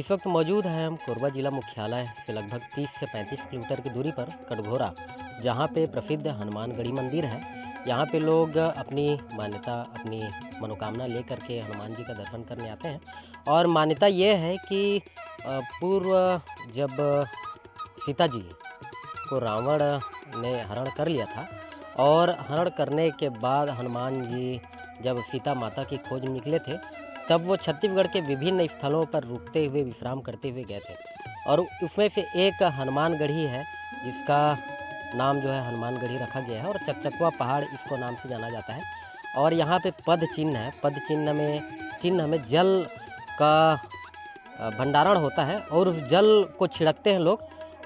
इस वक्त मौजूद हैं हम कोरबा जिला मुख्यालय से लगभग 30 से 35 किलोमीटर की दूरी पर कटघोरा, जहां पे प्रसिद्ध हनुमानगढ़ी मंदिर है। यहां पे लोग अपनी मान्यता, अपनी मनोकामना लेकर के हनुमान जी का दर्शन करने आते हैं। और मान्यता ये है कि पूर्व जब सीता जी को रावण ने हरण कर लिया था और हरण करने के बाद हनुमान जी जब सीता माता की खोज में निकले थे, तब वो छत्तीसगढ़ के विभिन्न स्थलों पर रुकते हुए विश्राम करते हुए गए थे। और उसमें से एक हनुमानगढ़ी है जिसका नाम जो है हनुमानगढ़ी रखा गया है और चकचकवा पहाड़ इसको नाम से जाना जाता है। और यहाँ पे पद चिन्ह है। पद चिन्ह में जल का भंडारण होता है और उस जल को छिड़कते हैं लोग,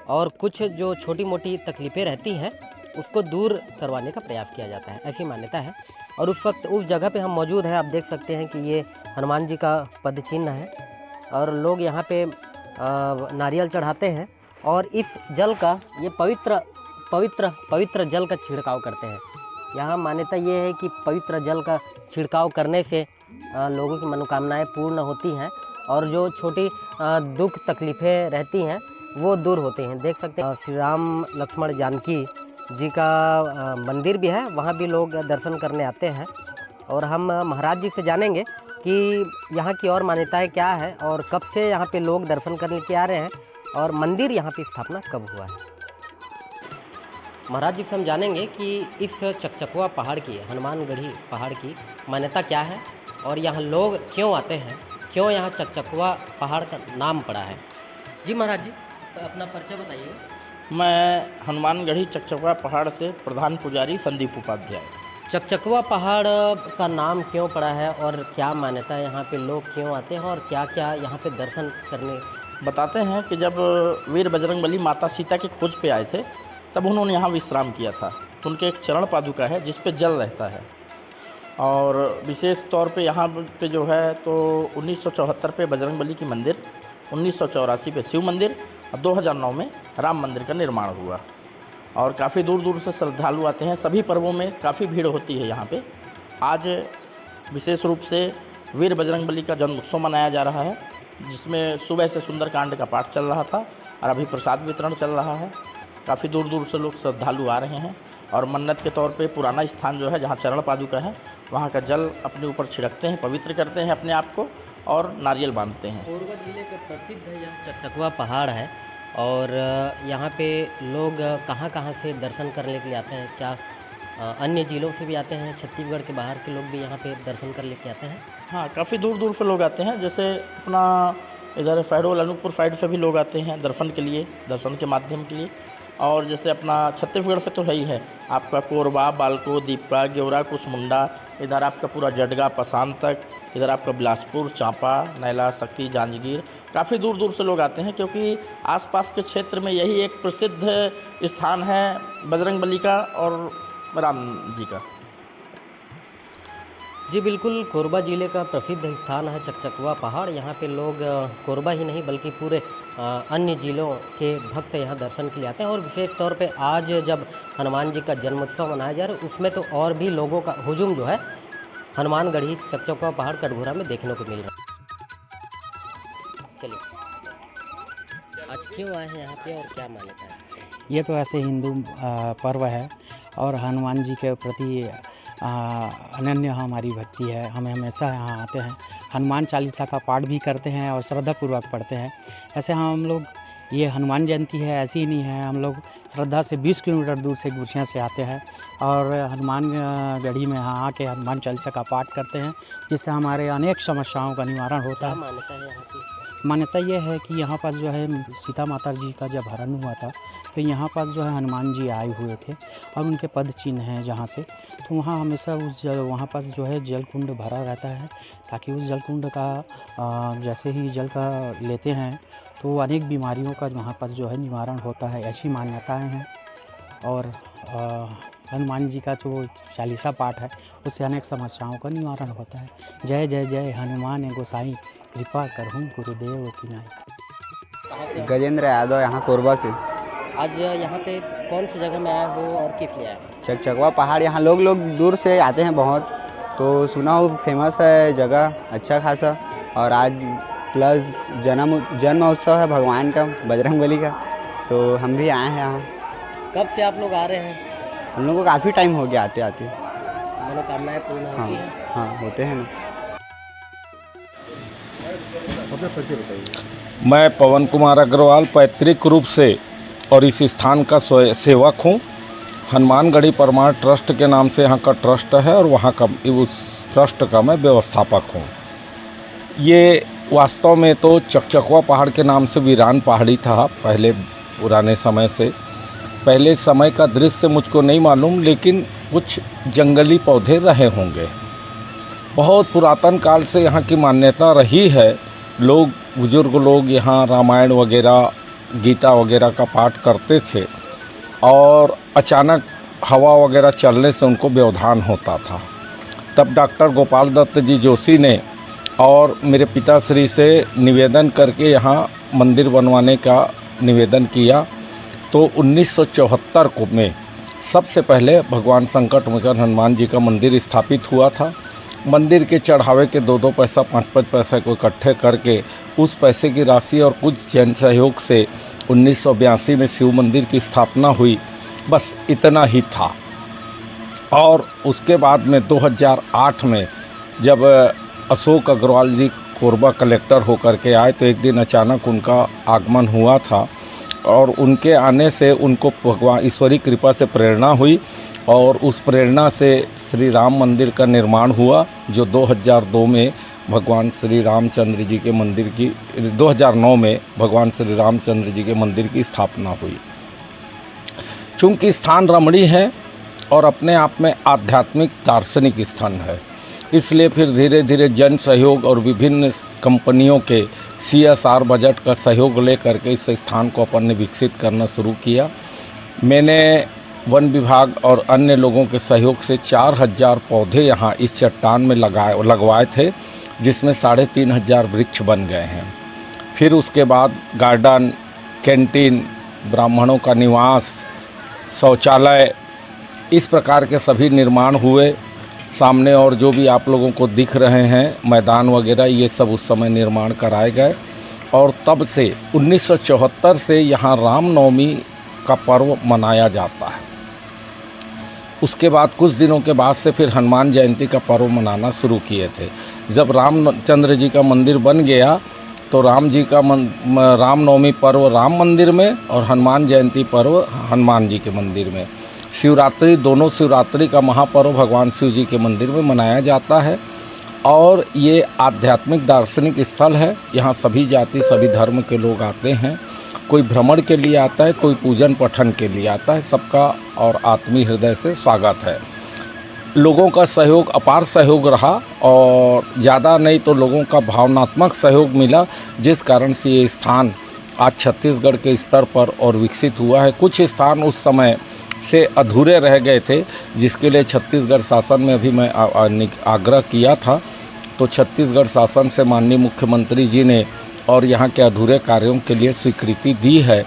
और कुछ जो छोटी मोटी तकलीफ़ें रहती हैं उसको दूर करवाने का प्रयास किया जाता है, ऐसी मान्यता है। और उस वक्त उस जगह पे हम मौजूद हैं। आप देख सकते हैं कि ये हनुमान जी का पद चिन्ह है और लोग यहाँ पे नारियल चढ़ाते हैं और इस जल का ये पवित्र जल का छिड़काव करते हैं। यहाँ मान्यता ये है कि पवित्र जल का छिड़काव करने से लोगों की मनोकामनाएं पूर्ण होती हैं और जो छोटी दुख तकलीफ़ें रहती हैं वो दूर होते हैं। देख सकते हैं श्री राम लक्ष्मण जानकी जी का मंदिर भी है, वहाँ भी लोग दर्शन करने आते हैं। और हम महाराज जी से जानेंगे कि यहाँ की और मान्यताएं क्या है और कब से यहाँ पे लोग दर्शन करने के आ रहे हैं और मंदिर यहाँ की स्थापना कब हुआ है। महाराज जी से हम जानेंगे कि इस चकचकवा पहाड़ की, हनुमानगढ़ी पहाड़ की मान्यता क्या है और यहाँ लोग क्यों आते हैं, क्यों यहाँ चकचकवा पहाड़ का नाम पड़ा है। जी महाराज जी, तो अपना परिचय बताइए। मैं हनुमानगढ़ी चकचकवा पहाड़ से प्रधान पुजारी संदीप उपाध्याय। चकचकवा पहाड़ का नाम क्यों पड़ा है और क्या मान्यता है, यहाँ पे लोग क्यों आते हैं और क्या क्या यहाँ पे दर्शन करने। बताते हैं कि जब वीर बजरंगबली माता सीता की खोज पे आए थे तब उन्होंने यहाँ विश्राम किया था। तो उनके एक चरण पादुका है जिस पे जल रहता है और विशेष तौर पे यहाँ पे जो है तो 1974 पे बजरंगबली की मंदिर, 1984 पे शिव मंदिर और 2009 में राम मंदिर का निर्माण हुआ। और काफ़ी दूर दूर से श्रद्धालु आते हैं। सभी पर्वों में काफ़ी भीड़ होती है यहाँ पे। आज विशेष रूप से वीर बजरंगबली का जन्म उत्सव मनाया जा रहा है, जिसमें सुबह से सुंदरकांड का पाठ चल रहा था और अभी प्रसाद वितरण चल रहा है। काफ़ी दूर दूर से लोग श्रद्धालु आ रहे हैं और मन्नत के तौर पे पुराना स्थान जो है जहाँ चरण पादुका है वहाँ का जल अपने ऊपर छिड़कते हैं, पवित्र करते हैं अपने आप को और नारियल बांधते हैं। कोरबा जिले का प्रसिद्ध है यह चकचकवा पहाड़ है और यहाँ पे लोग कहाँ से दर्शन करने के लिए आते हैं? क्या अन्य ज़िलों से भी आते हैं? छत्तीसगढ़ के बाहर के लोग भी यहाँ पे दर्शन कर लेके आते हैं? हाँ, काफ़ी दूर दूर से लोग आते हैं। जैसे अपना इधर फैडोल अनूपपुर साइड से भी लोग आते हैं दर्शन के लिए, दर्शन के माध्यम के लिए। और जैसे अपना छत्तीसगढ़ से तो है ही है, आपका कोरबा, बालको, दीपका, गेवरा, कुसमुंडा, इधर आपका पूरा जडगा, पसान तक, इधर आपका बिलासपुर, चांपा, नैला, शक्ति, जांजगीर, काफ़ी दूर दूर से लोग आते हैं क्योंकि आसपास के क्षेत्र में यही एक प्रसिद्ध स्थान है बजरंगबली का और राम जी का। जी बिल्कुल, कोरबा जिले का प्रसिद्ध स्थान है चकचकवा पहाड़। यहाँ पे लोग कोरबा ही नहीं बल्कि पूरे अन्य ज़िलों के भक्त यहाँ दर्शन के लिए आते हैं। और विशेष तौर पे आज जब हनुमान जी का जन्मोत्सव मनाया जा रहा है उसमें तो और भी लोगों का हुजूम जो है हनुमानगढ़ी चकचकवा पहाड़ कटघोरा में देखने को मिल रहा है। चलिए, आज क्यों आए हैं यहाँ पे और क्या मान्यता है? ये तो ऐसे हिंदू पर्व है और हनुमान जी के प्रति अनन्य हमारी भक्ति है। हम हमेशा यहाँ आते हैं, हनुमान चालीसा का पाठ भी करते हैं और श्रद्धापूर्वक पढ़ते हैं। ऐसे हम लोग, ये हनुमान जयंती है ऐसी ही नहीं है, हम लोग श्रद्धा से 20 किलोमीटर दूर से गुरसिया से आते हैं और हनुमानगढ़ी में यहाँ आके हनुमान चालीसा का पाठ करते हैं, जिससे हमारे अनेक समस्याओं का निवारण होता है। मान्यता है यहाँ की? मान्यता ये है कि यहाँ पर जो है सीता माता जी का जब हरण हुआ था तो यहाँ पर जो है हनुमान जी आए हुए थे और उनके पद चिन्ह हैं जहाँ से, तो वहाँ हमेशा वहाँ पर जो है जल कुंड भरा रहता है, ताकि उस जल कुंड का जैसे ही जल का लेते हैं तो अनेक बीमारियों का वहाँ पर जो है निवारण होता है, ऐसी मान्यताएँ हैं। और हनुमान जी का जो चालीसा पाठ है उससे अनेक समस्याओं का निवारण होता है। जय जय जय हनुमान गोसाई, कृपा करहूँ गुरुदेव की नाई। गजेंद्र यादव, यहाँ कोरबा से। आज यहाँ पे कौन सी जगह में आए हो और किस लिए आए हो? चकचकवा पहाड़, यहाँ लोग दूर से आते हैं बहुत, तो सुना हो फेमस है जगह अच्छा खासा। और आज प्लस जन्म उत्सव है भगवान का, बजरंगबली का, तो हम भी आए हैं यहाँ। कब से आप लोग आ रहे हैं? हम लोग को काफ़ी टाइम हो गया आते आते। मनोकामनाएं पूर्ण हाँ होती हैं? हाँ होते हैं ना। मैं पवन कुमार अग्रवाल पैतृक रूप से और इस स्थान का सेवक हूँ। हनुमानगढ़ी परमार ट्रस्ट के नाम से यहाँ का ट्रस्ट है और वहाँ का उस ट्रस्ट का मैं व्यवस्थापक हूँ। ये वास्तव में तो चकचकवा पहाड़ के नाम से वीरान पहाड़ी था पहले, पुराने समय से। पहले समय का दृश्य मुझको नहीं मालूम, लेकिन कुछ जंगली पौधे रहे होंगे। बहुत पुरातन काल से यहाँ की मान्यता रही है। लोग, बुजुर्ग लोग यहाँ रामायण वगैरह, गीता वगैरह का पाठ करते थे और अचानक हवा वगैरह चलने से उनको व्यवधान होता था। तब डॉक्टर गोपाल दत्त जी जोशी ने और मेरे पिताश्री से निवेदन करके यहाँ मंदिर बनवाने का निवेदन किया। तो 1974 को में सबसे पहले भगवान संकट मोचन हनुमान जी का मंदिर स्थापित हुआ था। मंदिर के चढ़ावे के 2-2 पैसा 5-5 पैसा को इकट्ठे करके उस पैसे की राशि और कुछ जन सहयोग से 1982 में शिव मंदिर की स्थापना हुई। बस इतना ही था। और उसके बाद में 2008 में जब अशोक अग्रवाल जी कोरबा कलेक्टर होकर के आए तो एक दिन अचानक उनका आगमन हुआ था और उनके आने से उनको भगवान ईश्वरी कृपा से प्रेरणा हुई और उस प्रेरणा से श्री राम मंदिर का निर्माण हुआ, जो 2002 में भगवान श्री रामचंद्र जी के मंदिर की 2009 में भगवान श्री रामचंद्र जी के मंदिर की स्थापना हुई। चूँकि स्थान रमणीय है और अपने आप में आध्यात्मिक दार्शनिक स्थान है, इसलिए फिर धीरे धीरे जन सहयोग और विभिन्न कंपनियों के CSR बजट का सहयोग लेकर के इस स्थान को अपन ने विकसित करना शुरू किया। मैंने वन विभाग और अन्य लोगों के सहयोग से 4000 पौधे यहाँ इस चट्टान में लगवाए थे, जिसमें 3500 वृक्ष बन गए हैं। फिर उसके बाद गार्डन, कैंटीन, ब्राह्मणों का निवास, शौचालय, इस प्रकार के सभी निर्माण हुए। सामने और जो भी आप लोगों को दिख रहे हैं मैदान वगैरह, ये सब उस समय निर्माण कराए गए। और तब से 1974 से यहाँ रामनवमी का पर्व मनाया जाता है। उसके बाद कुछ दिनों के बाद से फिर हनुमान जयंती का पर्व मनाना शुरू किए थे। जब रामचंद्र जी का मंदिर बन गया तो राम जी का रामनवमी पर्व राम मंदिर में और हनुमान जयंती पर्व हनुमान जी के मंदिर में। शिवरात्रि, दोनों शिवरात्रि का महापर्व भगवान शिव जी के मंदिर में मनाया जाता है। और ये आध्यात्मिक दार्शनिक स्थल है। यहाँ सभी जाति, सभी धर्म के लोग आते हैं। कोई भ्रमण के लिए आता है, कोई पूजन पठन के लिए आता है। सबका और आत्मीय हृदय से स्वागत है। लोगों का सहयोग, अपार सहयोग रहा और ज़्यादा नहीं तो लोगों का भावनात्मक सहयोग मिला, जिस कारण से ये स्थान आज छत्तीसगढ़ के स्तर पर और विकसित हुआ है। कुछ स्थान उस समय से अधूरे रह गए थे, जिसके लिए छत्तीसगढ़ शासन में भी मैं आग्रह किया था। तो छत्तीसगढ़ शासन से माननीय मुख्यमंत्री जी ने और यहाँ के अधूरे कार्यों के लिए स्वीकृति दी है।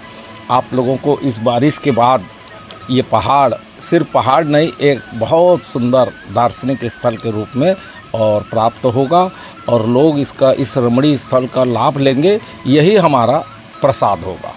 आप लोगों को इस बारिश के बाद ये पहाड़ सिर्फ पहाड़ नहीं, एक बहुत सुंदर दार्शनिक स्थल के रूप में और प्राप्त होगा और लोग इसका, इस रमणीय स्थल का लाभ लेंगे। यही हमारा प्रसाद होगा।